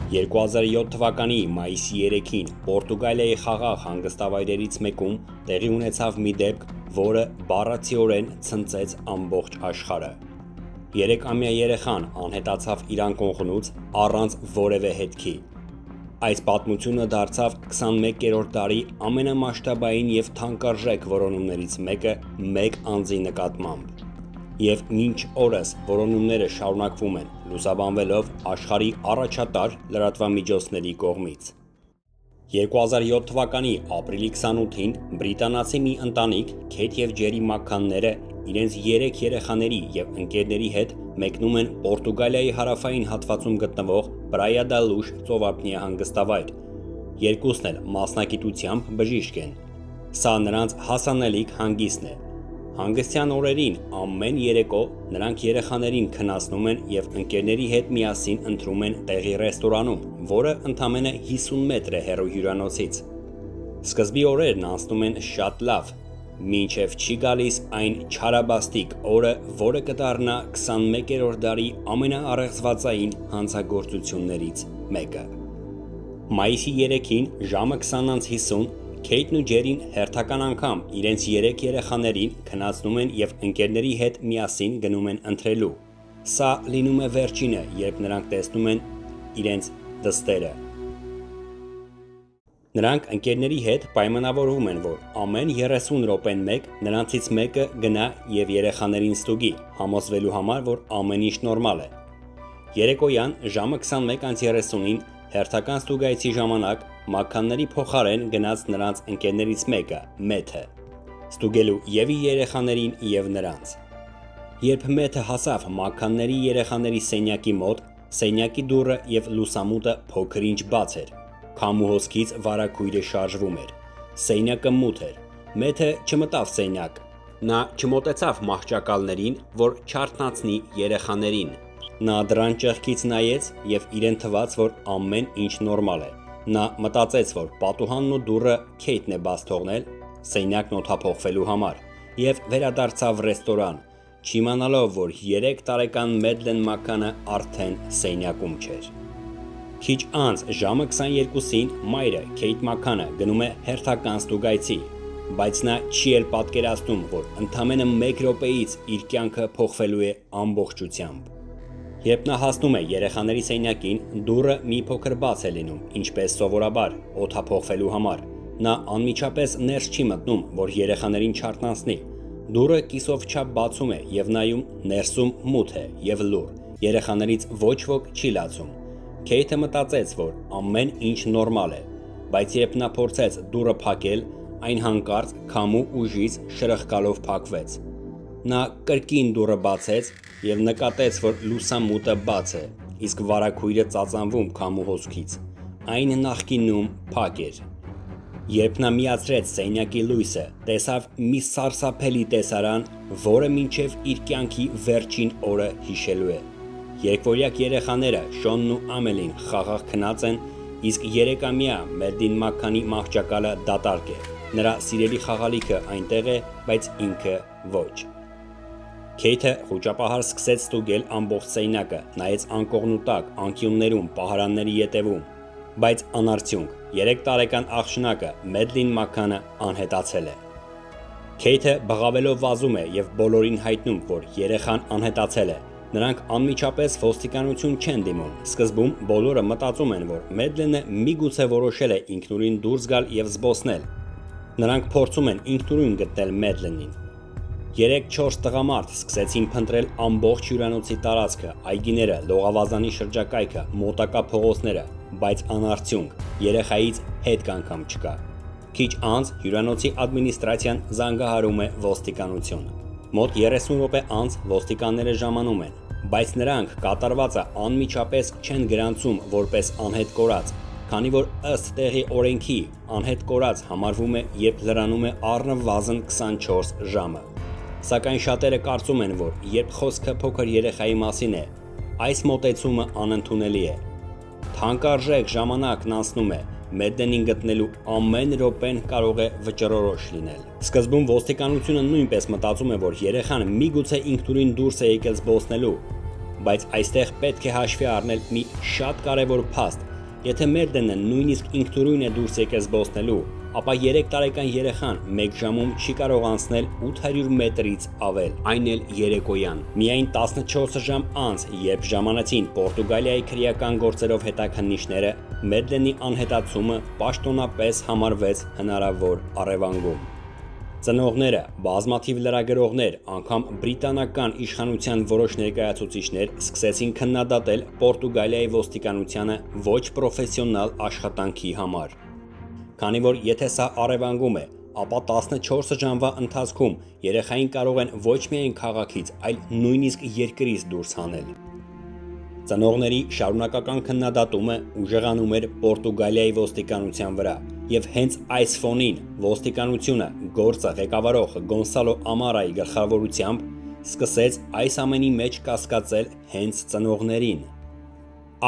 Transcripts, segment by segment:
2007 թվականի մայիսի 3-ին Պորտուգալիայի խաղաղ հանգստավայրերից մեկում տեղի ունեցավ մի դեպք, որը բառացիորեն ցնցեց ամբողջ աշխարհը։ 3-ամյա երեխան անհետացավ իր անկողնուց առանց որևէ հետքի։ Այս պատմությունը դարձավ 21-րդ դարի ամենամասշտաբային եւ թանկարժեք որոնումներից մեկը մեկ անձի նկատմամբ։ Եվ մինչ օրս որոնումները շարունակվում են, լուսաբանվելով աշխարհի առաջատար լրատվամիջոցների կողմից։ 2007 թվականի ապրիլի 28-ին բրիտանացի մի ընտանիք Քեյթ եւ Ջերի Մաքքանները իրենց 3 երեխաների եւ ընկերների հետ մեկնում են Պորտուգալիայի հարավային հատվածում գտնվող Պրայա դա Լուշ ծովափնյա հանգստավայր։ Երկուսն էլ մասնագիտությամբ բժիշկ են։ Սա նրանց հասանելիք հանգիստն է։ Հանգստյան օրերին ամեն երեկո նրանք երեխաներին քնացնում են եւ ընկերների հետ միասին ընտրում են տեղի ռեստորանում, որը ընդամենը 50 մետր է հեռու հյուրանոցից։ Սկզբի օրերն անցնում են շատ լավ, մինչև չի գալիս այն չարաբաստիկ օրը, որը կդառնա 21-րդ դարի ամենաառեղծվածային հանցագործություններից մեկը։ Մայիսի 3-ին ժամը 20:50 Քեյթն ու Ջերին հերթական անգամ իրենց 3 երեխաներին քնացնում են եւ ընկերների հետ միասին գնում են ընթրելու։ Սա լինում է վերջինը, երբ նրանք տեսնում են իրենց դստերը։ Նրանք ընկերների հետ պայմանավորվում են, որ ամեն 30 րոպեն մեկ նրանցից մեկը գնա եւ երեխաներին ստուգի, համոզվելու համար, որ ամեն ինչ նորմալ է։ Երեկոյան ժամը 21:30-ին հերթական ստուգայցի ժամանակ Մաքքանների փոխարեն գնաց նրանց ընկերներից մեկը, Մեթը, ստուգելու եւ իր երեխաներին եւ նրանց։ Երբ Մեթը հասավ Մաքքանների երեխաների սենյակի մոտ, սենյակի դուռը եւ լուսամուտը փոքր-ինչ բաց էր։ Քամու հոսքից վարագույրը շարժվում էր։ Սենյակը մութ էր։ Մեթը չմտավ սենյակ։ Նա չմոտեցավ մահճակալներին, որ չարթնացնի երեխաներին։ Նա դրան ճեղքից նայեց եւ իրեն թվաց, որ ամեն ինչ նորմալ է։ Նա մտածեց, որ պատուհանն ու դուռը Քեյթն է բաց թողնել սենյակն օդափոխվելու համար եւ վերադարձավ ռեստորան, չիմանալով, որ 3 տարեկան Մեդլեն Մաքքանը արդեն սենյակում չէր։ Քիչ անց ժամը 22-ին մայրը Քեյթ Մաքքանը գնում է հերթական ստուգայցի, բայց նա չի էլ պատկերացնում, որ ընդամենը 1 րոպեից իր կյանքը փոխվելու է ամբողջությամբ։ Երբ նա հասնում է երեխաների սենյակին, դուռը մի փոքր բաց է լինում, ինչպես սովորաբար, օդափոխվելու համար։ Նա անմիջապես ներս չի մտնում, որ երեխաներին չարթնացնի։ Դուռը կիսով չափ բացում է եւ նայում ներսում մութ է եւ լուռ։ Երեխաներից ոչ ոք չի լացում։ Քեյթը մտածեց, որ ամեն ինչ նորմալ է, բայց երբ նա փորձեց դուռը փակել, այն հանկարծ քամու ուժից շրխկալով փակվեց։ Նա կրկին դուռը բացեց եւ նկատեց, որ լուսամուտը բաց է, իսկ վարագույրը ծածանվում քամու հոսքից։ Այն նախկինում փակ էր։ Երբ նա միացրեց սենյակի լույսը, տեսավ մի սարսափելի տեսարան, որը մինչև իր կյանքի վերջին օրը հիշելու է։ Երկվորյակ երեխաները Շոնն ու Ամելին խաղաղ քնած են, իսկ 3-ամյա Մեդլին Մաքքանի մահճակալը դատարկ է։ Նրա սիրելի խաղալիքը այնտեղ է, բայց ինքը ոչ։ Քեյթը խուճապահար սկսեց ստուգել ամբողջ սենյակը, նայեց անկողնու տակ, անկյուններում, պահարանների ետևում, բայց անարդյունք։ 3 տարեկան աղջնակը Մեդլին Մաքքանը անհետացել է։ Քեյթը բղավելով վազում է եւ բոլորին հայտնում, որ երեխան անհետացել է։ Նրանք անմիջապես ոստիկանություն չեն դիմում։ Սկզբում բոլորը մտածում են, որ Մեդլենը միգուցե որոշել է ինքնուրույն դուրս գալ եւ զբոսնել։ Նրանք փորձում են ինքնուրույն գտնել Մեդլենին։ 3-4 տղամարդ սկսեցին փնտրել ամբողջ հյուրանոցի տարածքը, այգիները, լողավազանի շրջակայքը, մոտակա փողոցները, բայց անարդյունք, երեխայից հետ անգամ չկա։ Քիչ անց հյուրանոցի ադմինիստրացիան զանգահարում է ոստիկանություն։ Մոտ 30 րոպե անց ոստիկանները ժամանում են, բայց նրանք կատարվածը անմիջապես չեն գրանցում որպես անհետ կորած, քանի որ ըստ տեղի օրենքի անհետ կորած համարվում է, երբ լրանում է առնվազն 24 ժամը։ Սակայն շատերը կարծում են, որ երբ խոսքը փոքր երեխայի մասին է, այս մոտեցումը անընդունելի է։ Թանկարժեք ժամանակն անցնում է, Մեդլենին գտնելու ամեն րոպեն կարող է վճռորոշ լինել։ Սկզբում ոստիկանությունը նույնպես մտածում է, որ երեխան միգուցե ինքնուրույն դուրս է եկել զբոսնելու, բայց այստեղ պետք է հաշվի առնել մի շատ կարևոր փաստ։ Եթե Մեդլենը նույնիսկ ինքնուրույն է դուրս եկել զբոսնելու, ապա 3 տարեկան երեխան 1 ժամում չի կարող անցնել 800 մետրից ավել, այն էլ երեկոյան։ Միայն 14 ժամ անց, երբ ժամանեցին Պորտուգալիայի քրեական գործերով հետաքննիչները, Մեդլենի անհետացումը պաշտոնապես համարվեց հնարավոր առևանգում։ Ծնողները, բազմաթիվ լրագրողներ, անգամ բրիտանական իշխանության որոշ ներկայացուցիչներ սկսեցին քննադատել Պորտուգալիայի ոստիկանությանը ոչ պրոֆեսիոնալ աշխատանքի համար։ Քանի որ եթե սա առևանգում է, ապա 14 ժամվա ընթացքում երեխային կարող են ոչ միայն քաղաքից, այլ նույնիսկ երկրից դուրս հանել։ Ծնողների շարունակական քննադատումը ուժեղանում էր Պորտուգալիայի ոստիկանության վրա, եւ հենց այս ֆոնին ոստիկանությունը գործը ղեկավարող Գոնսալո Ամարայի գլխավորությամբ սկսեց այս ամենի մեջ կասկածել հենց ծնողներին։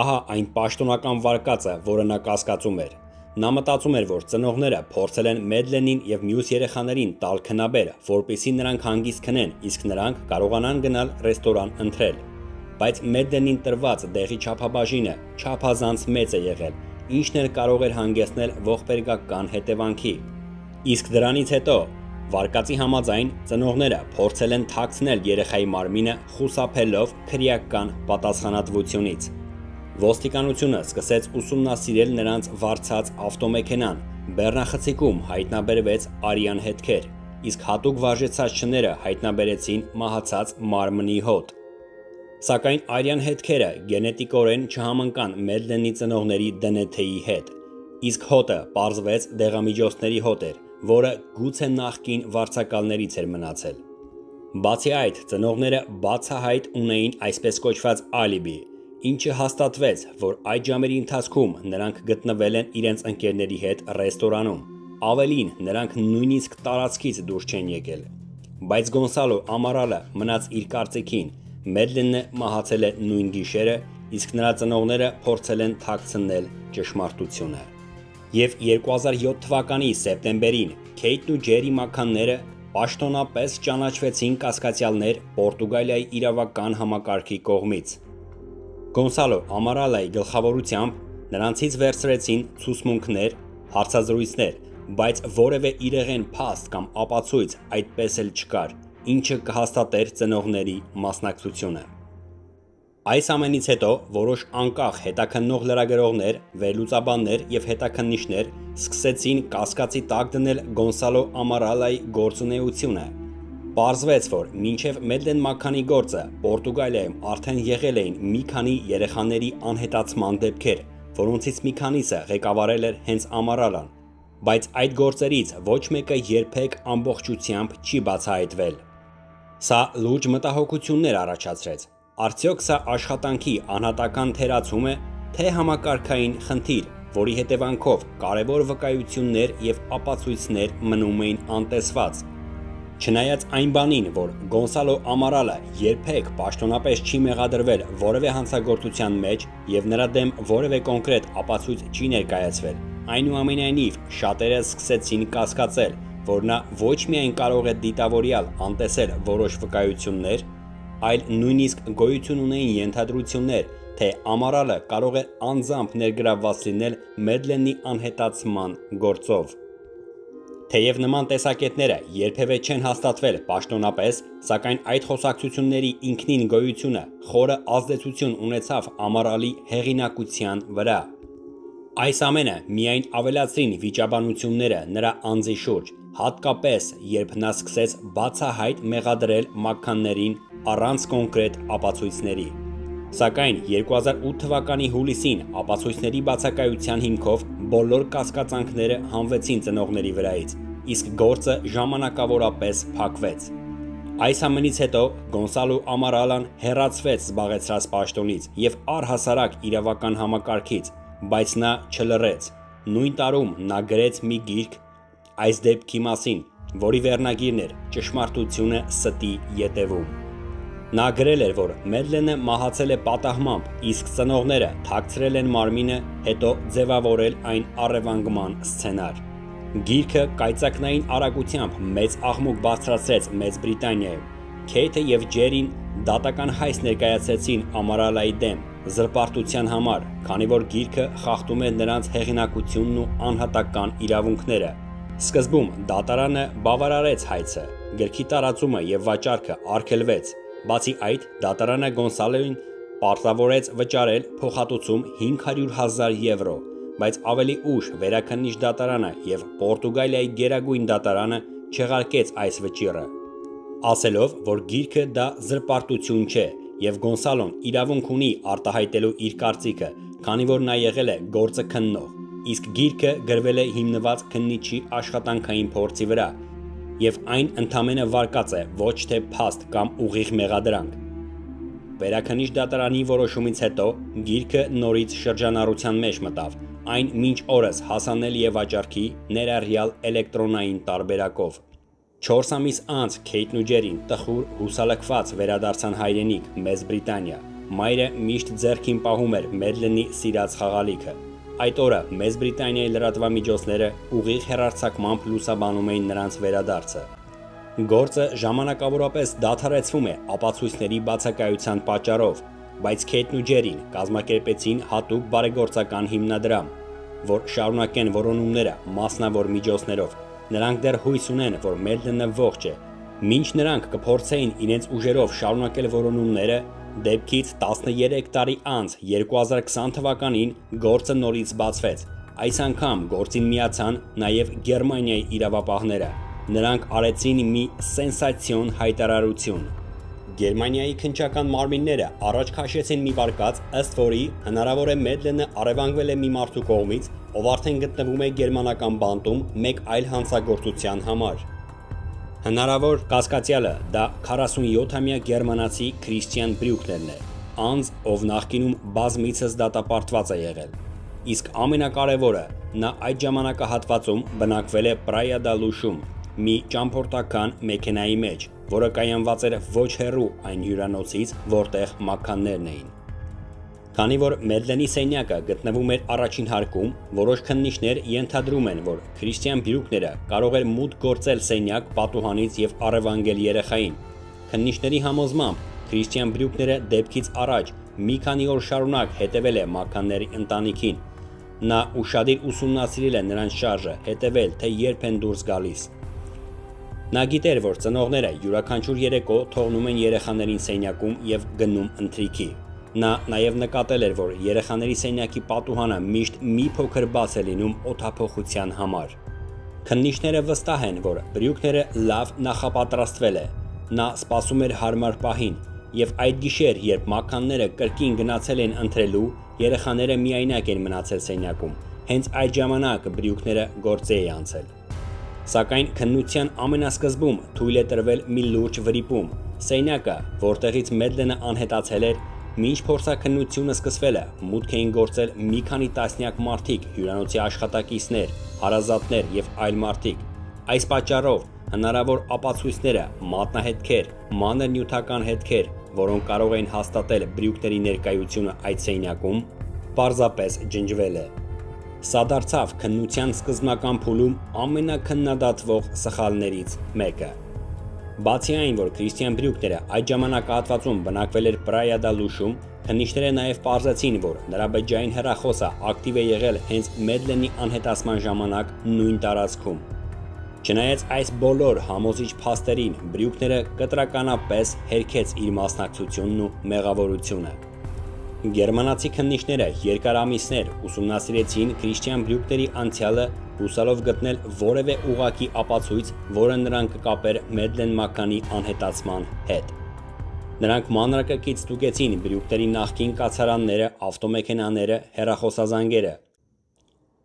Ահա այն պաշտոնական վարկածը, որը նա կասկածում էր։ Նա մտածում էր, որ ծնողները փորձել են Մեդլենին եւ մյուս երեխաներին տալ քնաբեր, որպեսզի նրանք հանգիստ քնեն, իսկ նրանք կարողանան գնալ ռեստորան ընթրել։ Բայց Մեդլենին տրված դեղի չափաբաժինը չափազանց մեծ է եղել, ինչն էլ կարող էր հանգեցնել ողբերգական հետևանքի։ Իսկ դրանից հետո, վարկածի համաձայն, ծնողները փորձել են թաքցնել երեխայի մարմինը խուսափելով քրեական պատասխանատվությունից։ Ոստիկանությունը սկսեց ուսումնասիրել նրանց վարձած ավտոմեքենան, բեռնախցիկում հայտնաբերվեց արյան հետքեր, իսկ հատուկ վարժեցածչները հայտնաբերեցին մահացած մարմնի հոտ։ Սակայն արյան հետքերը գենետիկորեն չհամընկան Մեդլենի ծնողների ԴՆԹ-ի հետ, իսկ հոտը պարզվեց դեղամիջոցների հոտ էր, որը գուցե նախկին վարձակալներից էր մնացել։ Բացի այդ, ծնողները բացահայտ ունեին այսպես կոչված ալիբի, ինչը հաստատվեց, որ այդ ժամերի ընթացքում նրանք գտնվել են իրենց ընկերների հետ ռեստորանում։ Ավելին, նրանք նույնիսկ տարածքից դուրս չեն եկել։ Բայց Գոնսալո Ամարալը մնաց իր կարծիքին։ Մեդլենը մահացել է նույն գիշերը, իսկ նրա ծնողները փորձել են թաքցնել ճշմարտությունը։ Եվ 2007 թվականի սեպտեմբերին Քեյթն ու Ջերի Մաքքանները պաշտոնապես ճանաչվեցին կասկածյալներ Պորտուգալիայի իրավական համակարգի կողմից։ Գոնսալո Ամարալայի գլխավորությամբ նրանցից վերցրեցին ցուցմունքներ, հարցազրույցներ, բայց որևէ իրեղեն փաստ կամ ապացույց այդպես էլ չկար, ինչը կհաստատեր ծնողների մասնակցությունը։ Այս ամենից հետո որոշ անկախ հետաքննող լրագրողներ, վերլուծաբաններ եւ հետաքննիչներ սկսեցին կասկածի տակ դնել Գոնսալո Ամարալայի գործունեությունը։ Պարզվեց, որ մինչև Մեդլեն Մաքքանի գործը Պորտուգալիայում արդեն եղել էին մի քանի երեխաների անհետացման դեպքեր, որոնցից մի քանիսը ղեկավարել էր հենց Ամարալան, բայց այդ գործերից ոչ մեկը երբեք ամբողջությամբ չի բացահայտվել։ Սա լուրջ մտահոգություններ առաջացրեց։ Արդյոք սա աշխատանքի անհատական թերացում է, թե համակարգային խնդիր, որի հետևանքով կարևոր վկայություններ եւ ապացույցներ մնում էին անտեսված։ Չնայած այն բանին, որ Գոնսալո Ամարալը երբեք պաշտոնապես չի մեղադրվել որևէ հանցագործության մեջ եւ նրա դեմ որևէ կոնկրետ ապացույց չի ներկայացվել, այնուամենայնիվ շատերը սկսեցին կասկածել, որ նա ոչ միայն կարող է դիտավորյալ անտեսել որոշ վկայություններ, այլ նույնիսկ գոյություն ունեին ենթադրություններ, թե Ամարալը կարող է անձամբ ներգրավված լինել Մեդլենի անհետացման գործով։ Թեև նման տեսակետները երբևէ չեն հաստատվել պաշտոնապես, սակայն այդ խոսակցությունների ինքնին գոյությունը խորը ազդեցություն ունեցավ Ամարալի հեղինակության վրա։ Այս ամենը միայն ավելացրին վիճաբանությունները նրա անձի շուրջ, հատկապես երբ նա սկսեց բացահայտ մեղադրել Մաքքաններին առանց կոնկրետ ապացույցների։ Սակայն 2008 թվականի հուլիսին ապացույցների բացակայության հիմքով բոլոր կասկածանքները հանվեցին ծնողների վրայից, իսկ գործը ժամանակավորապես փակվեց։ Այս ամենից հետո Գոնսալո Ամարալան հեռացվեց զբաղեցրած պաշտոնից եւ առհասարակ իրավական համակարգից, բայց նա չլռեց։ Նույն տարում նա գրեց մի գիրք այս դեպքի մասին, որի վերնագիրն էր «Ճշմարտությունը ստի ետևում»։ Նա գրել էր, որ Մեդլենը մահացել է պատահմամբ, իսկ ծնողները թաքցրել են մարմինը, հետո ձևավորել այն առևանգման սցենար։ Գիրքը կայծակնային արագությամբ մեծ աղմուկ բարձրացրեց Մեծ Բրիտանիայում։ Քեյթը եւ Ջերին դատական հայց ներկայացրեցին Ամարալայի դեմ զրպարտության համար, քանի որ գիրքը խախտում էր նրանց հեղինակությունն ու անհատական իրավունքները։ Սկզբում դատարանը բավարարեց հայցը, գրքի տարածումը եւ վաճառքը արգելվեց։ Բացի այդ, դատարանը Գոնսալոին պարտավորեց վճարել փոխհատուցում 500,000 եվրո, բայց ավելի ուշ Վերաքննիչ դատարանը եւ Պորտուգալիայի Գերագույն դատարանը չեղարկեց այս վճիռը, ասելով, որ գիրքը դա զրպարտություն չէ եւ Գոնսալոն իրավունք ունի արտահայտելու իր կարծիքը, քանի որ նա եղել է գործը քննող, իսկ գիրքը գրվել է հիմնված քննիչի աշխատանքային փորձի վրա եւ այն ընդամենը վարկած է, ոչ թե փաստ կամ ուղիղ մեղադրանք։ Վերաքննիչ դատարանի որոշումից հետո գիրքը նորից շրջանառության մեջ մտավ, այն մինչ օրս հասանելի է վաճառքի, ներառյալ էլեկտրոնային տարբերակով։ 4 ամիս անց Քեյթն ու Ջերին տխուր հուսալքված վերադարձան հայրենիք Մեծ Բրիտանիա։ Մայրը միշտ ձեռքին պահում էր Մեդլենի սիրած խաղալիքը։ Այդ օրը Մեծ Բրիտանիայի լրատվամիջոցները ուղիղ հեռարձակմամբ լուսաբանում էին նրանց վերադարձը։ Գործը ժամանակավորապես դադարեցվում է ապացույցների բացակայության պատճառով, բայց Քեյթն ու Ջերին կազմակերպեցին հատուկ բարեգործական հիմնադրամ, որ շարունակեն որոնումները մասնավոր միջոցներով։ Նրանք դեռ հույս ունեն, որ Մեդլենը ողջ է։ Մինչ նրանք կփորձեին իրենց ուժերով շարունակել որոնումները, դեպքից 13 տարի անց 2020 թվականին գործը նորից բացվեց։ Այս անգամ գործին միացան նաև Գերմանիայի իրավապահները։ Նրանք արեցին մի սենսացիոն հայտարարություն։ Գերմանիայի քննչական մարմինները առաջ քաշեցին մի վարկած, ըստ որի հնարավոր է Մեդլենը առևանգվել է մի մարդու կողմից, ով արդեն գտնվում է գերմանական բանտում մեկ այլ հանցագործության համար։ Հնարավոր կասկածյալը դա 47-ամյա գերմանացի Քրիստիան Բրյուկներն է, անձ, ով նախկինում բազմիցս դատապարտված է եղել։ Իսկ ամենակարևորը, նա այդ ժամանակահատվածում բնակվել է Պրայա դա Լուշում, մի ճամփորդական մեքենայի մեջ, որը կայանված էր ոչ հեռու այն հյուրանոցից, որտեղ մաքքաններն էին։ Քանի որ Մեդլենի սենյակը գտնվում էր առաջին հարկում, որոշ քննիչներ ենթադրում են, որ Քրիստիան Բրյուկները կարող էր մուտք գործել սենյակ պատուհանից եւ առևանգել երեխային։ Քննիչների համոզմամբ Քրիստիան Բրյուկները դեպքից առաջ մի քանի օր շարունակ հետևել է մաքքանների ընտանիքին։ Նա ուշադիր ուսումնասիրել է նրանց շարժը, հետևել, թե երբ են դուրս գալիս։ Նա գիտեր, որ ծնողները յուրաքանչյուր երեկո թողնում են երեխաներին սենյակում եւ գնում ընթրիքի։ Նա նաև նկատել էր, որ երեխաների սենյակի պատուհանը միշտ մի փոքր բաց է լինում օդափոխության համար։ Քննիչները վստահ են, որ Բրյուկները լավ նախապատրաստվել է։ Նա սպասում էր հարմար պահին, եւ այդ գիշեր, երբ մաքքանները կրկին գնացել են ընթրելու, երեխաները միայնակ են մնացել սենյակում։ Հենց այդ ժամանակ Բրյուկները գործի է անցել։ Սակայն քննության ամենասկզբում թույլ է տրվել մի լուրջ վրիպում։ Սենյակը, որտեղից Մեդլենը անհետացել էր, մինչ փորձաքննությունը սկսվել է, մուտք էին գործել մի քանի տասնյակ մարդիկ, հյուրանոցի աշխատակիցներ, հարազատներ եւ այլ մարդիկ։ Այս պատճառով հնարավոր ապացույցները, մատնահետքեր, մանր նյութական հետքեր, որոնք կարող էին հաստատել Բրյուկների ներկայությունը այդ սենյակում, պարզապես ջնջվել է։ Սա դարձավ քննության սկզբնական փուլում ամենաքննադատվող սխալներից մեկը։ Բացի այն, որ Քրիստիան Բրյուկները այդ ժամանակահատվածում բնակվել էր Պրայա դա Լուշում, քննիչները նաև պարզեցին, որ նրա բջջային հեռախոսը ակտիվ է եղել հենց Մեդլենի անհետացման ժամանակ նույն տարածքում։ Չնայած այս բոլոր համոզիչ փաստերին, Բրյուկները կտրականապես հերքեց իր մասնակցությունն ու մեղավորությունը։ Գերմանացի քննիչները երկար ամիսներ ուսումնասիրեցին Քրիստիան Բրյուկների անցյալը, հուսալով գտնել որևէ ուղղակի ապացույց, որը նրան կկապեր Մեդլեն Մաքքանի անհետացման հետ։ Նրանք մանրակրկիտ ստուգեցին Բրյուկների նախկին կացարանները, ավտոմեքենաները, հեռախոսազանգերը։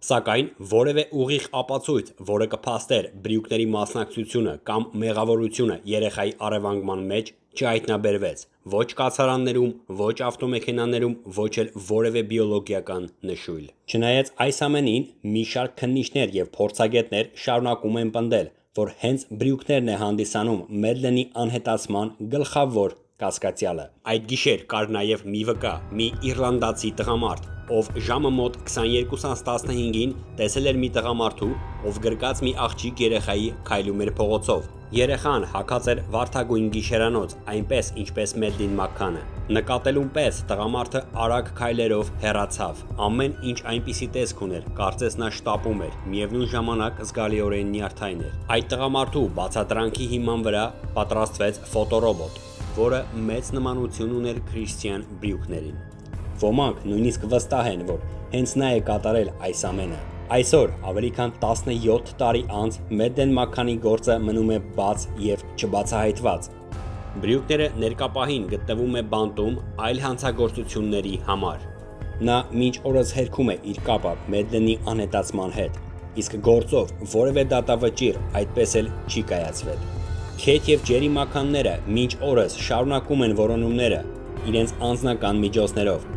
Սակայն որևէ ուղիղ ապացույց, որը կփաստեր Բրյուկների մասնակցությունը կամ մեղավորությունը երեխայի առևանգման մեջ, չհայտնաբերվեց ոչ կացարաններում, ոչ ավտոմեքենաներում, ոչ էլ որևէ բիոլոգիական նշույլ։ Չնայած այս ամենին, մի շարք քննիչներ եւ փորձագետներ շարունակում են պնդել, որ հենց Բրյուկներն է հանդիսանում Մեդլենի անհետացման գլխավոր կասկածյալը։ Այդ գիշեր կար նաև մի վկա, մի իռլանդացի տղամարդ, ով ժամը մոտ 22:15-ին տեսել էր մի տղամարդու, ով գրկած մի աղջիկ երեխայի քայլում էր փողոցով։ Երեխան հագած էր վարդագույն գիշերանոց, այնպես ինչպես Մեդլին Մաքքանը։ Նկատելուն պես տղամարդը արագ քայլերով հեռացավ։ Ամեն ինչ այնպիսի տեսք ուներ, կարծես նա շտապում էր, միևնույն ժամանակ զգալիորեն նյարդային էր։ Այդ տղամարդու բացատրանքի հիման վրա պատրաստվեց ֆոտորոբոտ, որը մեծ նմանություն ուներ Քրիստիան Բրյուքներին։ Ոմանք նույնիսկ վստահ են, որ հենց նա է կատարել այս ամենը։ Այսօր, ավելի քան 17 տարի անց, Մեդլին Մաքքանի գործը մնում է բաց եւ չբացահայտված։ Բրյուքները ներկապահին գտնվում է բանտում այլ հանցագործությունների համար։ Նա մինչ օրս հերքում է իր կապը Մեդլինի անհետացման հետ, իսկ գործով որևէ դատավճիռ այդպես էլ չի կայացվել։ Քեյթ եւ Ջերի Մաքքանները մինչ օրս շարունակում են որոնումները իրենց անձնական միջոցներով։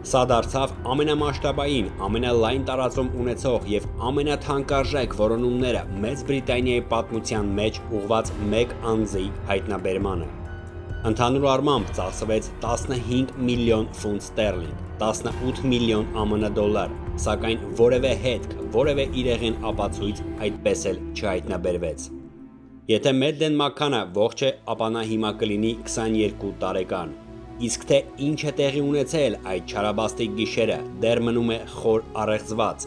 Սա դարձավ ամենամասշտաբային, ամենալայն տարածում ունեցող եւ ամենաթանկարժեք որոնումները Մեծ Բրիտանիայի պատմության մեջ ուղղված մեկ անձի հայտնաբերմանը։ Ընդհանուր առմամբ ծախսվեց 15 միլիոն ֆունտ ստերլինգ, 18 միլիոն ԱՄՆ դոլար, սակայն որևէ հետք, որևէ իրեղեն ապացույց այդպես էլ չհայտնաբերվեց։ Եթե Մեդլին Մաքքանը ողջ է, ապա նա հիմա կլինի 22 տարեկան։ Իսկ թե ինչ է տեղի ունեցել այդ չարաբաստիկ գիշերը, դեռ մնում է խոր առեղծված,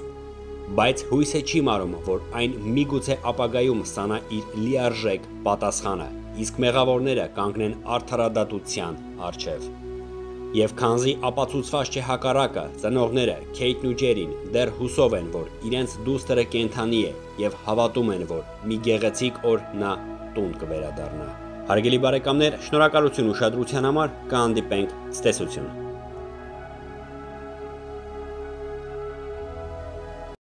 բայց հույսը չի մարում, որ այն միգուցե ապագայում ստանա իր լիարժեք պատասխանը, իսկ մեղավորները կանգնեն արդարադատության առջև։ Եվ քանզի ապացուցված չէ հակառակը, ծնողները Քեյթն ու Ջերին դեռ հուսով են, որ իրենց դուստրը կենդանի է եւ հավատում են, որ մի գեղեցիկ օր նա տուն կվերադառնա։ Հարգելի բարեկամներ, շնորհակալություն ուշադրության համար, կհանդիպենք ցտեսություն։